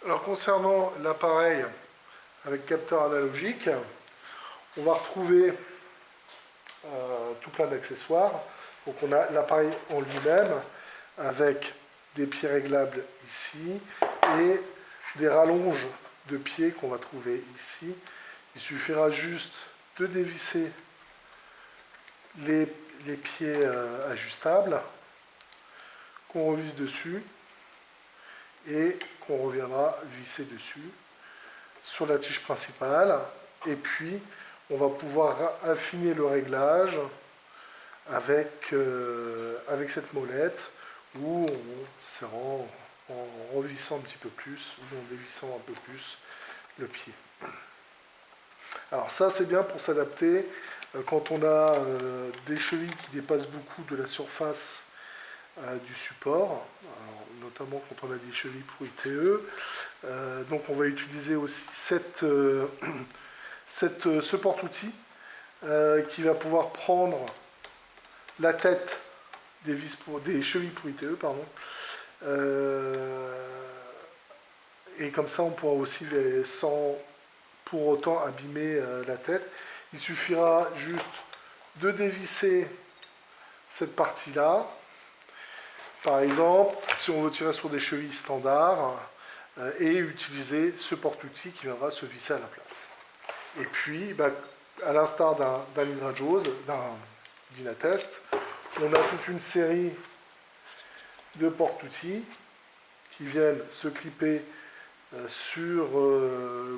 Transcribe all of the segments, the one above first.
Alors concernant l'appareil avec capteur analogique, on va retrouver tout plein d'accessoires. Donc on a l'appareil en lui-même avec des pieds réglables ici et des rallonges de pieds qu'on va trouver ici. Il suffira juste de dévisser les pieds ajustables, qu'on revisse dessus et qu'on reviendra visser dessus sur la tige principale. Et puis on va pouvoir affiner le réglage avec cette molette ou en serrant, en revissant un petit peu plus ou en dévissant un peu plus le pied. Alors ça c'est bien pour s'adapter quand on a des chevilles qui dépassent beaucoup de la surface du support, alors, notamment quand on a des chevilles pour ITE. Donc on va utiliser aussi ce porte-outil qui va pouvoir prendre la tête des chevilles pour ITE, pardon. Et comme ça on pourra aussi, sans pour autant abîmer la tête, il suffira juste de dévisser cette partie-là. Par exemple, si on veut tirer sur des chevilles standards, et utiliser ce porte-outil qui viendra se visser à la place. Et puis, à l'instar d'un Hydrajose, d'un Dynatest, on a toute une série de porte-outils qui viennent se clipper ou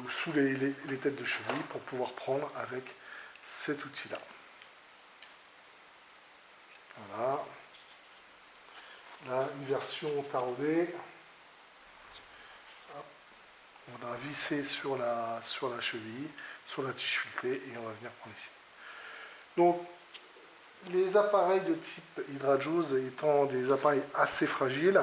sous les têtes de cheville pour pouvoir prendre avec cet outil-là. Voilà. Là, une version taraudée. On va visser sur la cheville, sur la tige filetée, et on va venir prendre ici. Donc, les appareils de type Hydrajose étant des appareils assez fragiles,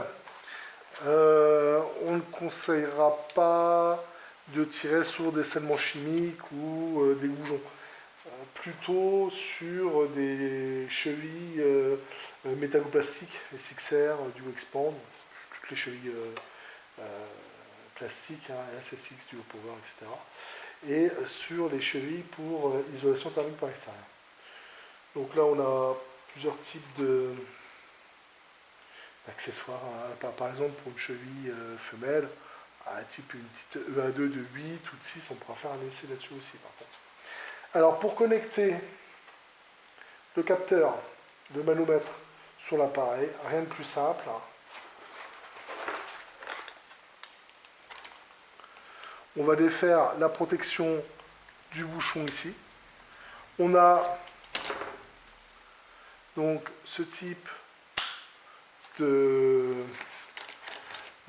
on ne conseillera pas de tirer sur des scellements chimiques ou des goujons. Plutôt sur des chevilles métalloplastiques, SXR, du Expand, toutes les chevilles plastiques, SSX, du Power, etc. Et sur les chevilles pour isolation thermique par extérieur. Donc là, on a plusieurs types d'accessoires. Par exemple, pour une cheville femelle, type une petite EA2 de 8 ou de 6, on pourra faire un essai là-dessus aussi, par contre. Alors, pour connecter le capteur de manomètre sur l'appareil, rien de plus simple. On va défaire la protection du bouchon ici. On a donc ce type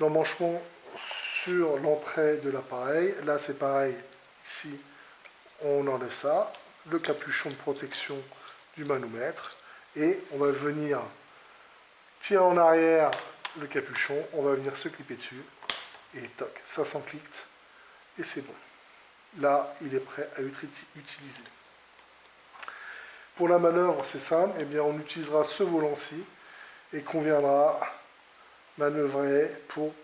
d'emmanchement sur l'entrée de l'appareil. Là, c'est pareil. Ici, on enlève ça. Le capuchon de protection du manomètre. Et on va venir tirer en arrière le capuchon. On va venir se clipper dessus. Et toc, ça s'enclicte. Et c'est bon. Là, il est prêt à être utilisé. Pour la manœuvre, c'est simple. Eh bien, on utilisera ce volant-ci et qu'on viendra manœuvrer pour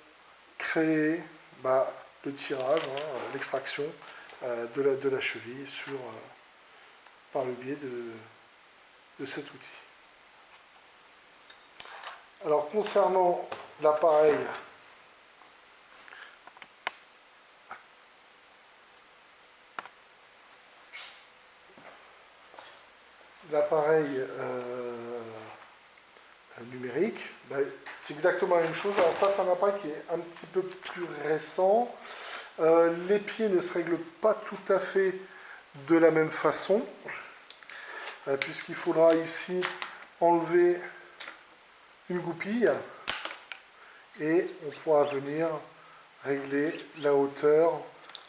créer le tirage, l'extraction de la cheville par le biais de cet outil. Alors, concernant l'appareil numérique, c'est exactement la même chose. Alors ça, c'est un appareil qui est un petit peu plus récent. Les pieds ne se règlent pas tout à fait de la même façon, puisqu'il faudra ici enlever une goupille et on pourra venir régler la hauteur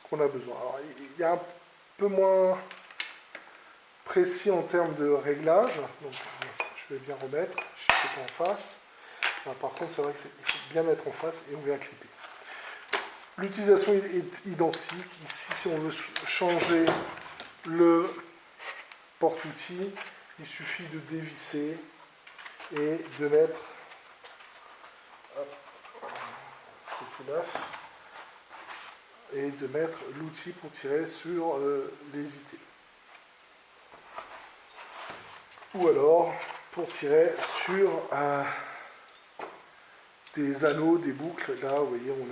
qu'on a besoin. Alors, il y a un peu moins précis en termes de réglage, donc je vais bien remettre, je ne suis pas en face. Par contre, c'est vrai qu'il faut bien mettre en face et on vient clipper. L'utilisation est identique. Ici, si on veut changer le porte-outil, il suffit de dévisser et de mettre, c'est tout neuf, et de mettre l'outil pour tirer sur les IT. Ou alors pour tirer sur des anneaux, des boucles. Là, vous voyez, on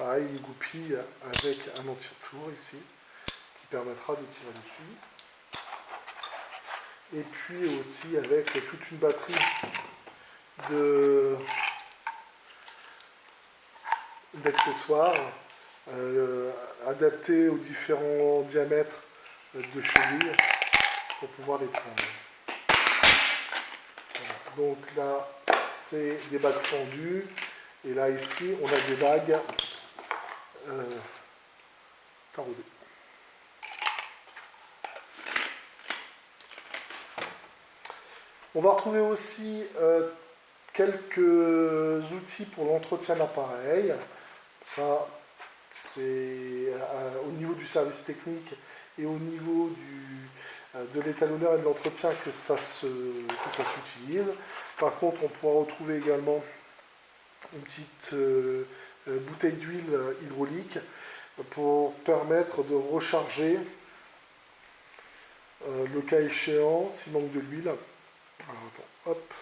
a une goupille avec un anti-retour ici qui permettra de tirer dessus. Et puis aussi avec toute une batterie d'accessoires adaptés aux différents diamètres de chevilles pour pouvoir les prendre. Voilà. Donc là, c'est des bagues fendues. Et là, ici, on a des bagues taraudées. On va retrouver aussi quelques outils pour l'entretien de l'appareil. Ça, c'est au niveau du service technique et au niveau de l'étalonneur et de l'entretien que ça s'utilise. Par contre, on pourra retrouver également une petite bouteille d'huile hydraulique pour permettre de recharger le cas échéant s'il manque de l'huile. Alors attends, hop,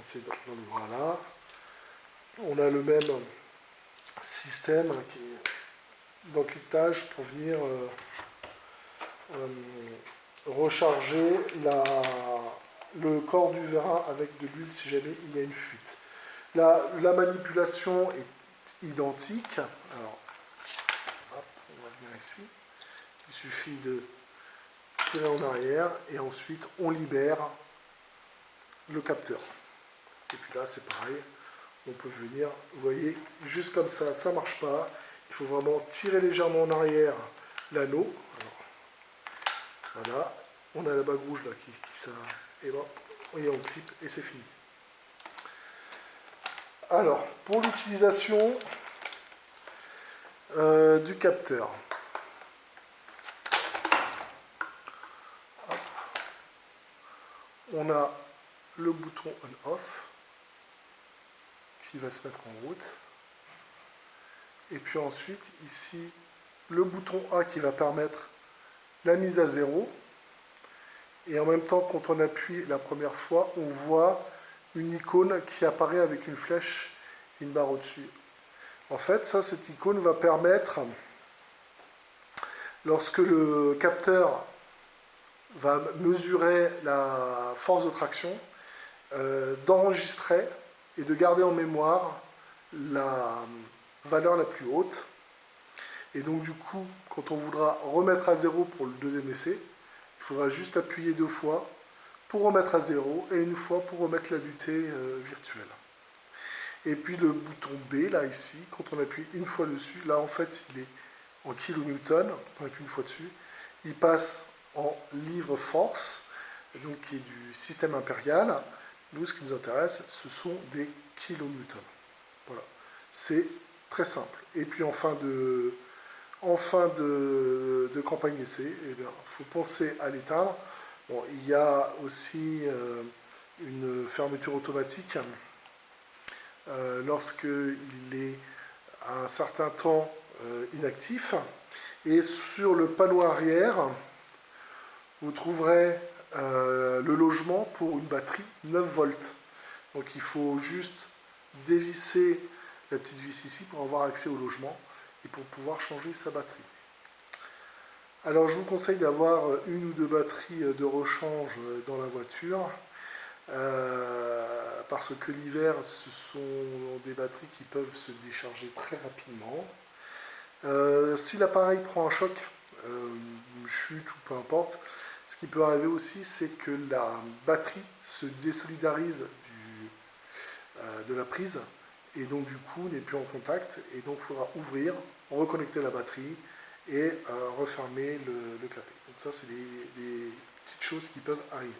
c'est dans le voilà. On a le même système qui est d'encryptage pour venir recharger le corps du vérin avec de l'huile si jamais il y a une fuite. La manipulation est identique. Alors, hop, on va venir ici. Il suffit de tirer en arrière et ensuite on libère le capteur. Et puis là, c'est pareil. On peut venir, vous voyez, juste comme ça, ça ne marche pas. Il faut vraiment tirer légèrement en arrière l'anneau. Voilà, on a la bague rouge là qui ça, et bon, on clip et c'est fini. Alors, pour l'utilisation du capteur, hop, on a le bouton on-off qui va se mettre en route. Et puis ensuite, ici, le bouton A qui va permettre la mise à zéro. Et en même temps, quand on appuie la première fois, on voit une icône qui apparaît avec une flèche et une barre au-dessus. En fait, ça, cette icône va permettre, lorsque le capteur va mesurer la force de traction, d'enregistrer et de garder en mémoire la valeur la plus haute. Et donc du coup, quand on voudra remettre à zéro pour le deuxième essai, il faudra juste appuyer 2 fois pour remettre à zéro et 1 fois pour remettre la butée virtuelle. Et puis le bouton B, là, ici, quand on appuie 1 fois dessus, là, en fait, il est en kilonewton, quand on appuie 1 fois dessus, il passe en livre force, donc qui est du système impérial. Nous, ce qui nous intéresse, ce sont des kilonewtons. Voilà, c'est très simple. Et puis en fin de campagne d'essai, il faut penser à l'éteindre. Bon, il y a aussi une fermeture automatique lorsqu'il est à un certain temps inactif. Et sur le panneau arrière, vous trouverez le logement pour une batterie 9 volts. Donc il faut juste dévisser la petite vis ici pour avoir accès au logement et pour pouvoir changer sa batterie. Alors je vous conseille d'avoir 1 ou 2 batteries de rechange dans la voiture parce que l'hiver ce sont des batteries qui peuvent se décharger très rapidement. Si l'appareil prend un choc, une chute ou peu importe, ce qui peut arriver aussi, c'est que la batterie se désolidarise de la prise et donc du coup n'est plus en contact et donc il faudra ouvrir, reconnecter la batterie et refermer le clapet. Donc ça, c'est des petites choses qui peuvent arriver.